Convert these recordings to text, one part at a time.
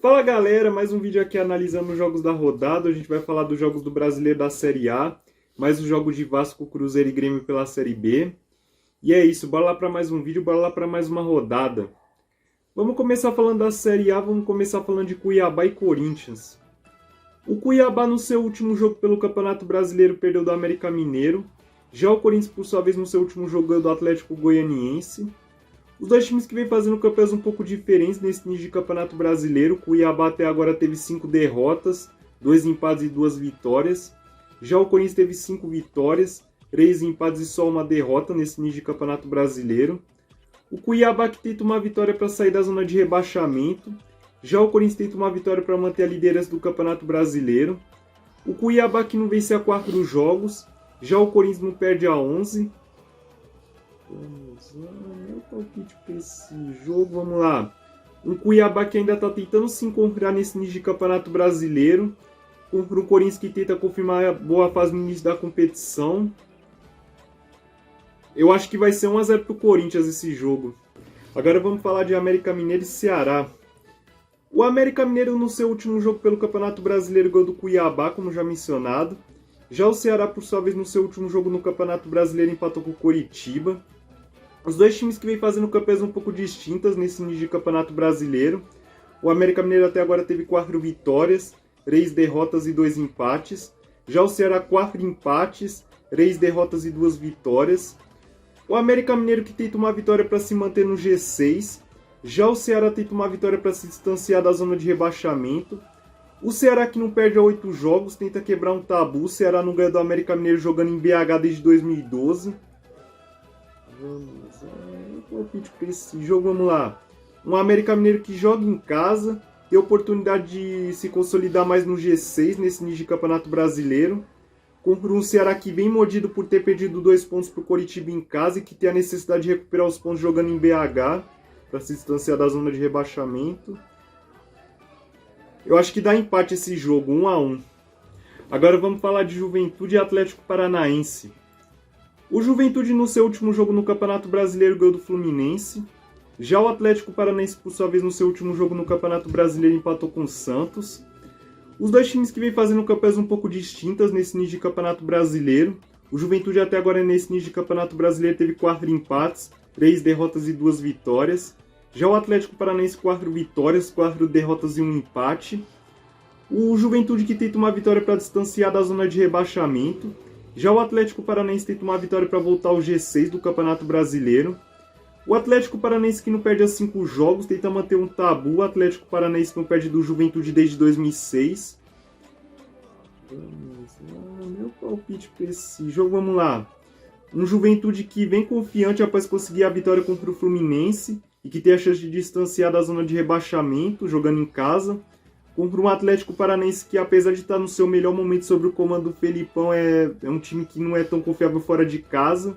Fala galera, mais um vídeo aqui analisando os jogos da rodada. A gente vai falar dos jogos do Brasileiro da Série A, mais os jogos de Vasco, Cruzeiro e Grêmio pela Série B. E é isso, bora lá para mais um vídeo, bora lá para mais uma rodada. Vamos começar falando da Série A, vamos começar falando de Cuiabá e Corinthians. O Cuiabá no seu último jogo pelo Campeonato Brasileiro perdeu do América Mineiro. Já o Corinthians, por sua vez, no seu último jogo ganhou do Atlético Goianiense. Os dois times que vêm fazendo campanhas um pouco diferentes nesse início de Campeonato Brasileiro. O Cuiabá até agora teve 5 derrotas, 2 empates e 2 vitórias. Já o Corinthians teve 5 vitórias, 3 empates e só uma derrota nesse início de Campeonato Brasileiro. O Cuiabá que tenta uma vitória para sair da zona de rebaixamento. Já o Corinthians tenta uma vitória para manter a liderança do Campeonato Brasileiro. O Cuiabá que não vence há 4 jogos. Já o Corinthians não perde a 11. Vamos lá, meu palpite para esse jogo, vamos lá. Um Cuiabá que ainda está tentando se encontrar nesse início de Campeonato Brasileiro. Contra o Corinthians que tenta confirmar a boa fase no início da competição. Eu acho que vai ser 1-0 para o Corinthians esse jogo. Agora vamos falar de América Mineiro e Ceará. O América Mineiro no seu último jogo pelo Campeonato Brasileiro ganhou do Cuiabá, como já mencionado. Já o Ceará, por sua vez, no seu último jogo no Campeonato Brasileiro empatou com o Coritiba. Os dois times que vêm fazendo campanhas um pouco distintas nesse início de Campeonato Brasileiro. O América Mineiro até agora teve 4 vitórias, 3 derrotas e 2 empates. Já o Ceará 4 empates, 3 derrotas e 2 vitórias. O América Mineiro que tenta uma vitória para se manter no G6. Já o Ceará tenta uma vitória para se distanciar da zona de rebaixamento. O Ceará que não perde a 8 jogos, tenta quebrar um tabu. O Ceará não ganha do América Mineiro jogando em BH desde 2012. Vamos lá, palpite para esse jogo, vamos lá. Um América Mineiro que joga em casa, tem oportunidade de se consolidar mais no G6 nesse início de Campeonato Brasileiro. Contra um Ceará que vem mordido por ter perdido 2 pontos para o Coritiba em casa e que tem a necessidade de recuperar os pontos jogando em BH para se distanciar da zona de rebaixamento. Eu acho que dá empate esse jogo, 1-1. Agora vamos falar de Juventude e Atlético Paranaense. O Juventude no seu último jogo no Campeonato Brasileiro ganhou do Fluminense. Já o Atlético Paranaense, por sua vez, no seu último jogo no Campeonato Brasileiro empatou com o Santos. Os dois times que vêm fazendo campanhas um pouco distintas nesse início de Campeonato Brasileiro. O Juventude até agora nesse início de Campeonato Brasileiro teve 4 empates, 3 derrotas e 2 vitórias. Já o Atlético Paranaense 4 vitórias, 4 derrotas e 1 empate. O Juventude que tenta uma vitória para distanciar da zona de rebaixamento. Já o Atlético Paranaense tenta uma vitória para voltar ao G6 do Campeonato Brasileiro. O Atlético Paranaense que não perde a 5 jogos, tenta manter um tabu. O Atlético Paranaense não perde do Juventude desde 2006. Vamos lá, meu palpite para esse jogo, vamos lá. Um Juventude que vem confiante após conseguir a vitória contra o Fluminense e que tem a chance de distanciar da zona de rebaixamento, jogando em casa. Contra um Atlético Paranaense que, apesar de estar no seu melhor momento sob o comando do Felipão, é um time que não é tão confiável fora de casa.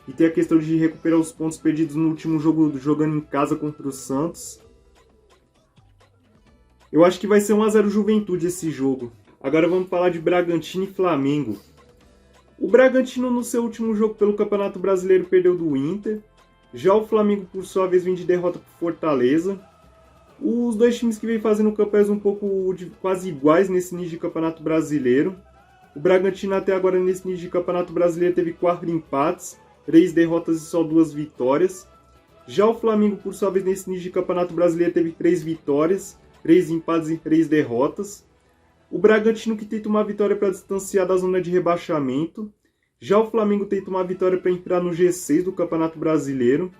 E tem a questão de recuperar os pontos perdidos no último jogo, jogando em casa contra o Santos. Eu acho que vai ser 1-0 Juventude esse jogo. Agora vamos falar de Bragantino e Flamengo. O Bragantino, no seu último jogo pelo Campeonato Brasileiro, perdeu do Inter. Já o Flamengo, por sua vez, vem de derrota para Fortaleza. Os dois times que vêm fazendo campanhas um pouco quase iguais nesse início de Campeonato Brasileiro. O Bragantino até agora nesse início de Campeonato Brasileiro teve 4 empates, 3 derrotas e só 2 vitórias. Já o Flamengo, por sua vez, nesse início de Campeonato Brasileiro teve 3 vitórias, 3 empates e 3 derrotas. O Bragantino que tenta uma vitória para distanciar da zona de rebaixamento. Já o Flamengo tenta uma vitória para entrar no G6 do Campeonato Brasileiro.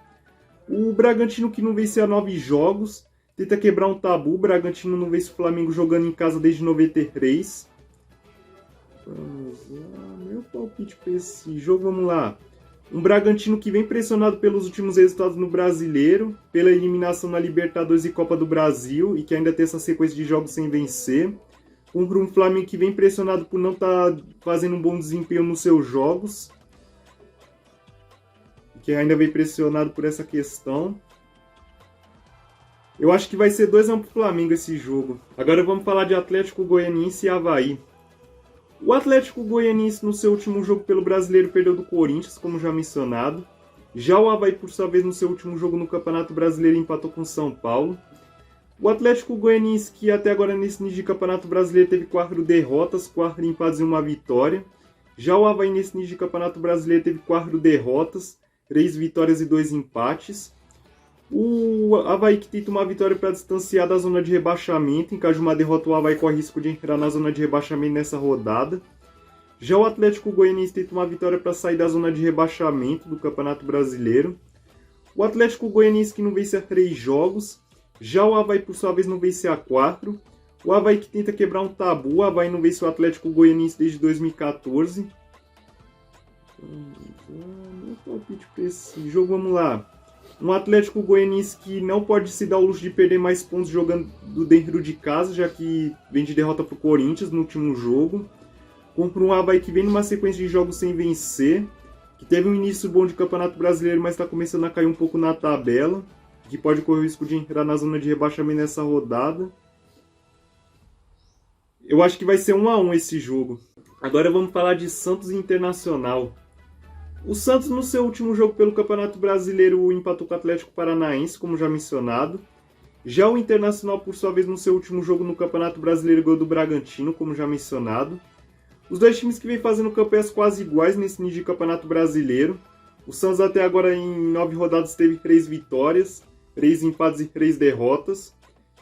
O Bragantino que não vence há 9 jogos, tenta quebrar um tabu. O Bragantino não vence o Flamengo jogando em casa desde 93. Vamos lá, meu palpite para esse jogo, vamos lá. Um Bragantino que vem pressionado pelos últimos resultados no Brasileiro, pela eliminação na Libertadores e Copa do Brasil, e que ainda tem essa sequência de jogos sem vencer. Contra um Flamengo que vem pressionado por não estar fazendo um bom desempenho nos seus jogos, que ainda vem pressionado por essa questão. Eu acho que vai ser 2-1 para o Flamengo esse jogo. Agora vamos falar de Atlético Goianiense e Avaí. O Atlético Goianiense no seu último jogo pelo Brasileiro perdeu do Corinthians, como já mencionado. Já o Avaí, por sua vez, no seu último jogo no Campeonato Brasileiro empatou com o São Paulo. O Atlético Goianiense, que até agora nesse nível de Campeonato Brasileiro teve 4 derrotas, 4 empates e 1 vitória. Já o Avaí nesse nível de Campeonato Brasileiro teve 4 derrotas, 3 vitórias e 2 empates. O Avaí que tenta uma vitória para distanciar da zona de rebaixamento. Em caso de uma derrota, o Avaí corre risco de entrar na zona de rebaixamento nessa rodada. Já o Atlético Goianiense tenta uma vitória para sair da zona de rebaixamento do Campeonato Brasileiro. O Atlético Goianiense que não vence há 3 jogos. Já o Avaí, por sua vez, não vence há 4. O Avaí que tenta quebrar um tabu. O Avaí não vence o Atlético Goianiense desde 2014. Meu palpite para esse jogo, vamos lá. Um Atlético Goianiense que não pode se dar o luxo de perder mais pontos jogando dentro de casa, já que vem de derrota para o Corinthians no último jogo. Contra um Avaí que vem numa sequência de jogos sem vencer, que teve um início bom de Campeonato Brasileiro, mas está começando a cair um pouco na tabela, que pode correr o risco de entrar na zona de rebaixamento nessa rodada. Eu acho que vai ser 1-1 esse jogo. Agora vamos falar de Santos e Internacional. O Santos, no seu último jogo pelo Campeonato Brasileiro, empatou com o Atlético Paranaense, como já mencionado. Já o Internacional, por sua vez, no seu último jogo no Campeonato Brasileiro, ganhou do Bragantino, como já mencionado. Os dois times que vêm fazendo campanhas quase iguais nesse nível de Campeonato Brasileiro. O Santos até agora em 9 rodadas teve 3 vitórias, 3 empates e 3 derrotas.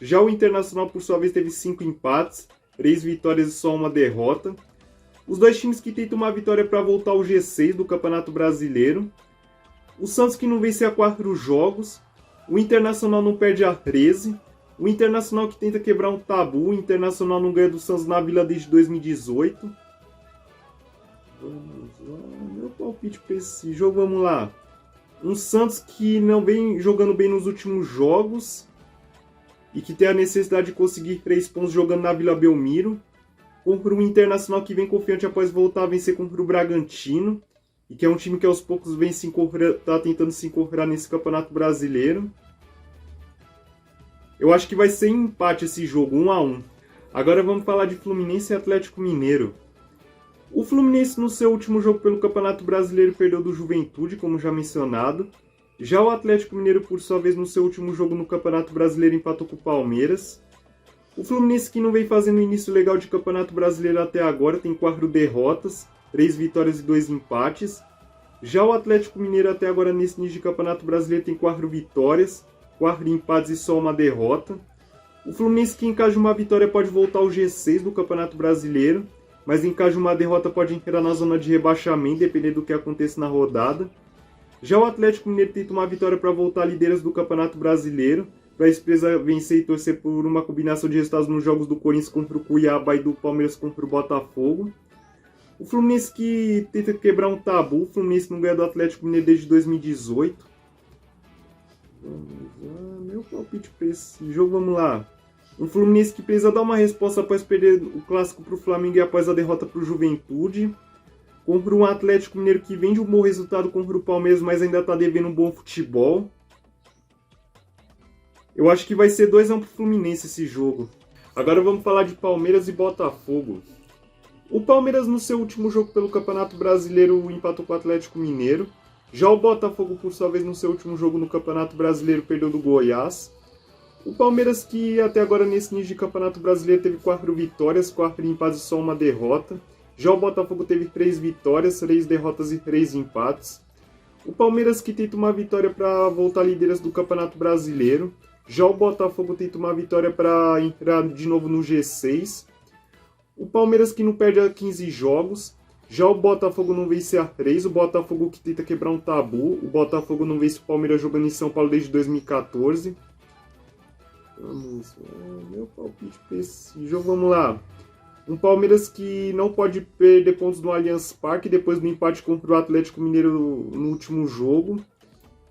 Já o Internacional, por sua vez, teve 5 empates, 3 vitórias e só 1 derrota. Os dois times que tentam uma vitória para voltar ao G6 do Campeonato Brasileiro. O Santos que não vence há 4 jogos. O Internacional não perde há 13. O Internacional que tenta quebrar um tabu. O Internacional não ganha do Santos na Vila desde 2018. Vamos lá, meu palpite para esse jogo, vamos lá. Um Santos que não vem jogando bem nos últimos jogos e que tem a necessidade de conseguir 3 pontos jogando na Vila Belmiro. Contra um Internacional que vem confiante após voltar a vencer contra o Bragantino e que é um time que aos poucos vem tá tentando se incorporar nesse Campeonato Brasileiro. Eu acho que vai ser empate esse jogo, 1-1. Agora vamos falar de Fluminense e Atlético Mineiro. O Fluminense no seu último jogo pelo Campeonato Brasileiro perdeu do Juventude, como já mencionado. Já o Atlético Mineiro, por sua vez, no seu último jogo no Campeonato Brasileiro empatou com o Palmeiras. O Fluminense que não vem fazendo um início legal de Campeonato Brasileiro até agora, tem 4 derrotas, 3 vitórias e 2 empates. Já o Atlético Mineiro até agora nesse início de Campeonato Brasileiro tem 4 vitórias, 4 empates e só 1 derrota. O Fluminense que em caso de uma vitória pode voltar ao G6 do Campeonato Brasileiro, mas em caso de uma derrota pode entrar na zona de rebaixamento, dependendo do que aconteça na rodada. Já o Atlético Mineiro tenta uma vitória para voltar à liderança do Campeonato Brasileiro, para a empresa vencer e torcer por uma combinação de resultados nos jogos do Corinthians contra o Cuiabá e do Palmeiras contra o Botafogo. O Fluminense que tenta quebrar um tabu. O Fluminense não ganha do Atlético Mineiro desde 2018. Vamos lá, meu palpite para esse jogo, vamos lá. Um Fluminense que precisa dar uma resposta após perder o Clássico para o Flamengo e após a derrota para o Juventude. Contra um Atlético Mineiro que vem de um bom resultado contra o Palmeiras, mas ainda está devendo um bom futebol. Eu acho que vai ser 2-1 pro Fluminense esse jogo. Agora vamos falar de Palmeiras e Botafogo. O Palmeiras no seu último jogo pelo Campeonato Brasileiro empatou com o Atlético Mineiro. Já o Botafogo, por sua vez, no seu último jogo no Campeonato Brasileiro perdeu do Goiás. O Palmeiras que até agora nesse nível de Campeonato Brasileiro teve 4 vitórias, 4 empates e só 1 derrota. Já o Botafogo teve 3 vitórias, 3 derrotas e 3 empates. O Palmeiras que tenta uma vitória para voltar à liderança do Campeonato Brasileiro. Já o Botafogo tenta uma vitória para entrar de novo no G6. O Palmeiras que não perde há 15 jogos. Já o Botafogo não vence há 3. O Botafogo que tenta quebrar um tabu. O Botafogo não vence o Palmeiras jogando em São Paulo desde 2014. Vamos lá, meu palpite para esse jogo, vamos lá. Um Palmeiras que não pode perder pontos no Allianz Parque depois do empate contra o Atlético Mineiro no último jogo.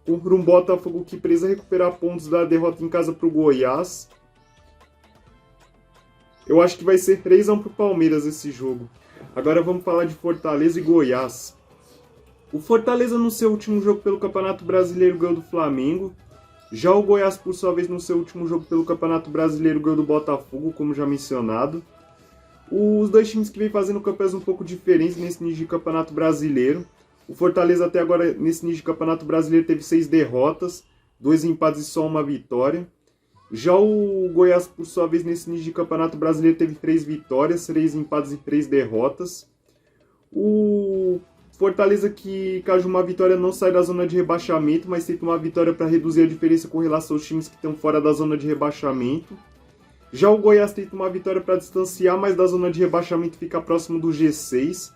Contra um Botafogo que precisa recuperar pontos da derrota em casa para o Goiás. Eu acho que vai ser 3-1 para o Palmeiras esse jogo. Agora vamos falar de Fortaleza e Goiás. O Fortaleza no seu último jogo pelo Campeonato Brasileiro ganhou do Flamengo. Já o Goiás, por sua vez, no seu último jogo pelo Campeonato Brasileiro ganhou do Botafogo, como já mencionado. Os dois times que vêm fazendo campanhas um pouco diferentes nesse nível de Campeonato Brasileiro. O Fortaleza até agora, nesse nível de Campeonato Brasileiro, teve 6 derrotas, 2 empates e só 1 vitória. Já o Goiás, por sua vez, nesse início de Campeonato Brasileiro, teve 3 vitórias, 3 empates e 3 derrotas. O Fortaleza, que caso uma vitória, não sai da zona de rebaixamento, mas tenta uma vitória para reduzir a diferença com relação aos times que estão fora da zona de rebaixamento. Já o Goiás tenta uma vitória para distanciar mais da zona de rebaixamento e ficar próximo do G6.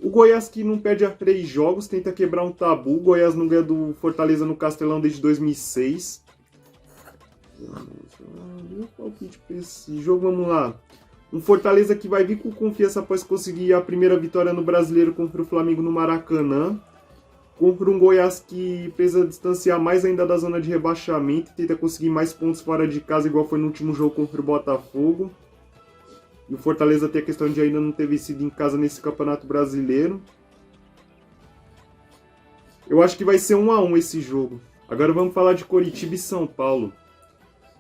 O Goiás, que não perde a 3 jogos, tenta quebrar um tabu. O Goiás não ganha do Fortaleza no Castelão desde 2006. Meu palpite para esse jogo, vamos lá. Um Fortaleza que vai vir com confiança após conseguir a primeira vitória no Brasileiro contra o Flamengo no Maracanã. Contra um Goiás que precisa distanciar mais ainda da zona de rebaixamento e tenta conseguir mais pontos fora de casa, igual foi no último jogo contra o Botafogo. E o Fortaleza tem a questão de ainda não ter vencido em casa nesse Campeonato Brasileiro. Eu acho que vai ser 1-1 esse jogo. Agora vamos falar de Coritiba e São Paulo.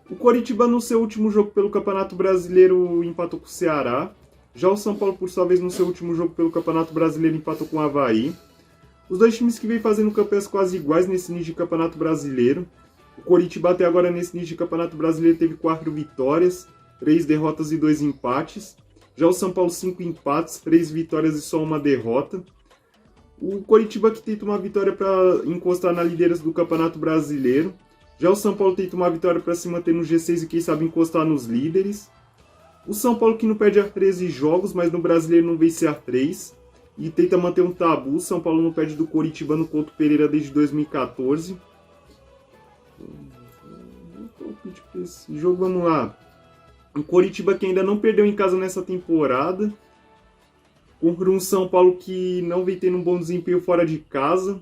O Coritiba, no seu último jogo pelo Campeonato Brasileiro, empatou com o Ceará. Já o São Paulo, por sua vez, no seu último jogo pelo Campeonato Brasileiro, empatou com o Avaí. Os dois times que vêm fazendo campanhas quase iguais nesse início de Campeonato Brasileiro. O Coritiba até agora nesse início de Campeonato Brasileiro teve 4 vitórias, 3 derrotas e 2 empates. Já o São Paulo 5 empates, 3 vitórias e só 1 derrota. O Coritiba que tenta uma vitória para encostar na liderança do Campeonato Brasileiro. Já o São Paulo tenta uma vitória para se manter no G6 e quem sabe encostar nos líderes. O São Paulo que não perde a 13 jogos, mas no Brasileiro não vence a 3. E tenta manter um tabu. São Paulo não perde do Coritiba no Couto Pereira desde 2014. Esse jogo, vamos lá. O Coritiba que ainda não perdeu em casa nessa temporada. Contra um São Paulo que não vem tendo um bom desempenho fora de casa.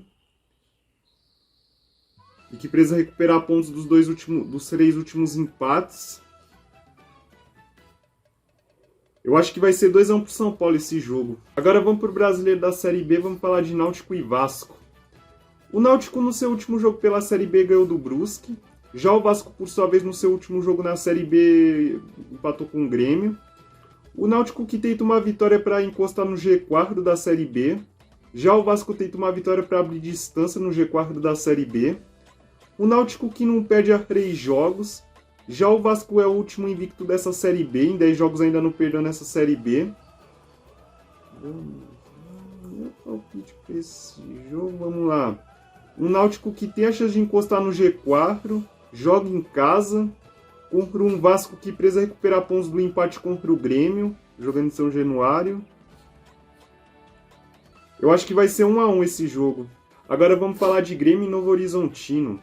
E que precisa recuperar pontos dos 3 últimos empates. Eu acho que vai ser 2-1 pro São Paulo esse jogo. Agora vamos pro Brasileiro da Série B, vamos falar de Náutico e Vasco. O Náutico no seu último jogo pela Série B ganhou do Brusque. Já o Vasco, por sua vez, no seu último jogo na Série B empatou com o Grêmio. O Náutico que tenta uma vitória para encostar no G4 da Série B. Já o Vasco tenta uma vitória para abrir distância no G4 da Série B. O Náutico que não perde a 3 jogos. Já o Vasco é o último invicto dessa Série B, em 10 jogos ainda não perdeu nessa Série B. Meu palpite para esse jogo, vamos lá. Um Náutico que tem a chance de encostar no G4, joga em casa, contra um Vasco que precisa recuperar pontos do empate contra o Grêmio, jogando em São Januário. Eu acho que vai ser 1-1 esse jogo. Agora vamos falar de Grêmio e Novo Horizontino.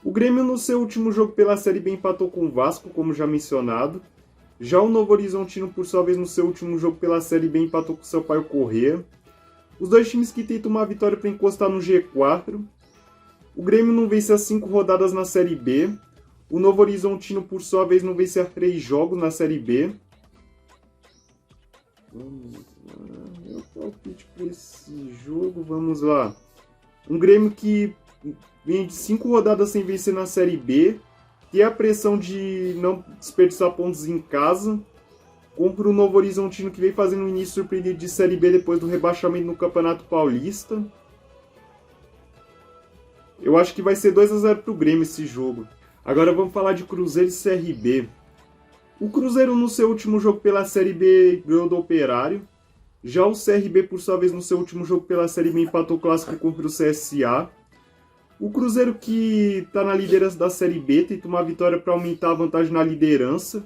O Grêmio, no seu último jogo pela Série B, empatou com o Vasco, como já mencionado. Já o Novo Horizontino, por sua vez, no seu último jogo pela Série B, empatou com o Sampaio Corrêa. Os dois times que tentam uma vitória para encostar no G4. O Grêmio não vence as 5 rodadas na Série B. O Novo Horizontino, por sua vez, não vence as 3 jogos na Série B. Vamos lá, meu palpite para esse jogo, vamos lá. Um Grêmio que vem de 5 rodadas sem vencer na Série B, tem a pressão de não desperdiçar pontos em casa, contra o Novo Horizontino que vem fazendo um início surpreendente de Série B depois do rebaixamento no Campeonato Paulista. Eu acho que vai ser 2-0 para o Grêmio esse jogo. Agora vamos falar de Cruzeiro e CRB. O Cruzeiro no seu último jogo pela Série B ganhou do Operário. Já o CRB, por sua vez, no seu último jogo pela Série B empatou o clássico contra o CSA. O Cruzeiro que está na liderança da Série B tenta uma vitória para aumentar a vantagem na liderança.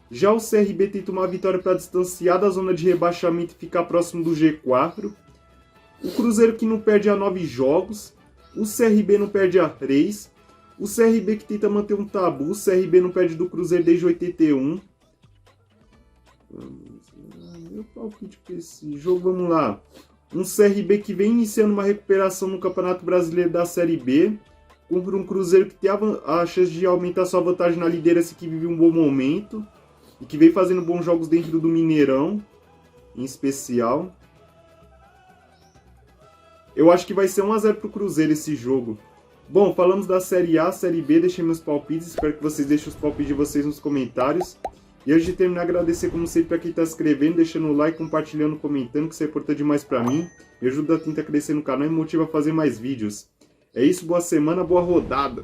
Já o CRB tenta uma vitória para distanciar da zona de rebaixamento e ficar próximo do G4. O Cruzeiro que não perde a 9 jogos. O CRB não perde a 3. O CRB que tenta manter um tabu. O CRB não perde do Cruzeiro desde 81. Meu palpite para esse jogo, vamos lá. Um CRB que vem iniciando uma recuperação no Campeonato Brasileiro da Série B, contra um Cruzeiro que tem a chance de aumentar sua vantagem na liderança, que vive um bom momento e que vem fazendo bons jogos dentro do Mineirão, em especial. Eu acho que vai ser 1-0 para o Cruzeiro esse jogo. Bom, falamos da Série A, Série B, deixei meus palpites, espero que vocês deixem os palpites de vocês nos comentários. E antes de terminar, agradecer como sempre a quem está se inscrevendo, deixando o like, compartilhando, comentando, que isso é importante demais para mim. Me ajuda a tentar crescer no canal e me motiva a fazer mais vídeos. É isso, boa semana, boa rodada!